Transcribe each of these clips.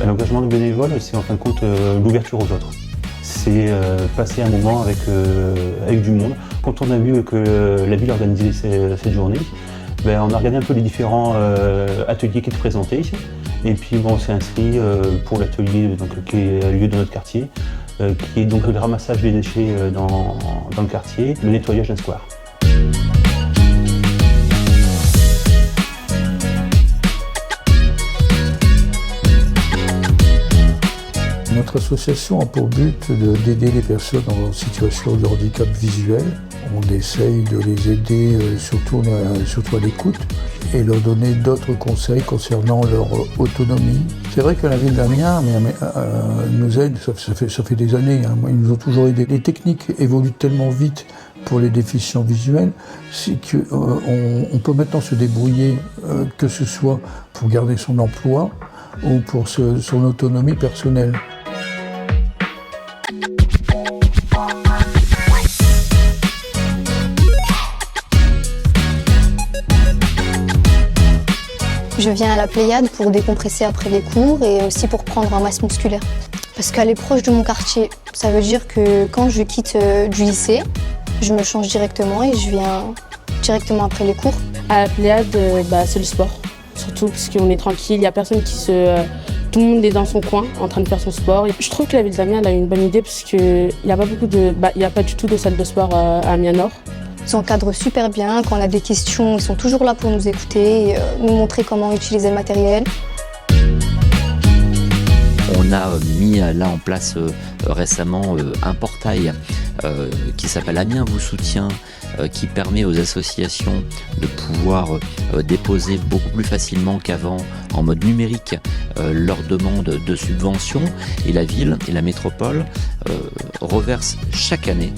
L'engagement de bénévole, c'est en fin de compte l'ouverture aux autres. C'est passer un moment avec du monde. Quand on a vu que la ville organisait cette journée, on a regardé un peu les différents ateliers qui étaient présentés. Et puis on s'est inscrit pour l'atelier qui a lieu dans notre quartier, qui est donc le ramassage des déchets dans le quartier, le nettoyage d'un square. Notre association a pour but d'aider les personnes en situation de handicap visuel. On essaye de les aider surtout à l'écoute et leur donner d'autres conseils concernant leur autonomie. C'est vrai que la ville d'Amiens nous aide, ça fait des années, ils nous ont toujours aidés. Les techniques évoluent tellement vite pour les déficients visuels, c'est qu'on peut maintenant se débrouiller, que ce soit pour garder son emploi ou pour son autonomie personnelle. Je viens à la Pléiade pour décompresser après les cours et aussi pour prendre en masse musculaire. Parce qu'elle est proche de mon quartier, ça veut dire que quand je quitte du lycée, je me change directement et je viens directement après les cours. À la Pléiade, c'est le sport, surtout parce qu'on est tranquille, il n'y a personne tout le monde est dans son coin en train de faire son sport. Je trouve que la ville d'Amiens a une bonne idée parce qu'il n'y a pas du tout de salle de sport à Amiens Nord. Ils encadrent super bien, quand on a des questions, ils sont toujours là pour nous écouter et nous montrer comment utiliser le matériel. On a mis là en place récemment un portail qui s'appelle Amiens vous soutient, qui permet aux associations de pouvoir déposer beaucoup plus facilement qu'avant en mode numérique leurs demandes de subventions, et la ville et la métropole reversent chaque année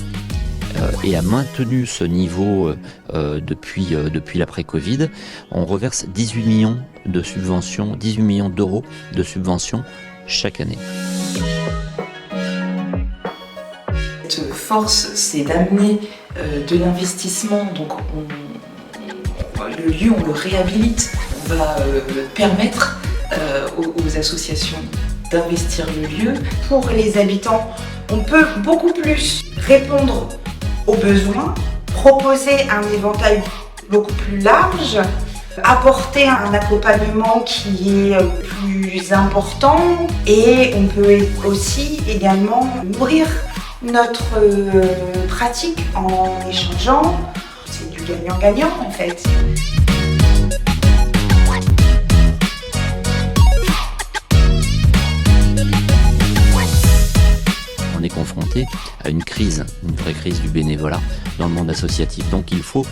et a maintenu ce niveau depuis l'après-Covid. On reverse 18 millions de subventions, 18 millions d'euros de subventions chaque année. Cette force, c'est d'amener de l'investissement. Donc le lieu, on le réhabilite. On va permettre aux associations d'investir le lieu. Pour les habitants, on peut beaucoup plus répondre aux besoins, proposer un éventail beaucoup plus large, apporter un accompagnement qui est plus important, et on peut aussi également nourrir notre pratique en échangeant. C'est du gagnant-gagnant en fait. On est confronté à une vraie crise du bénévolat dans le monde associatif. Donc il faut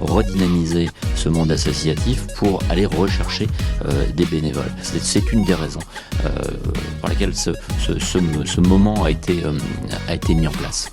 redynamiser ce monde associatif pour aller rechercher des bénévoles. C'est une des raisons pour lesquelles ce moment a été mis en place.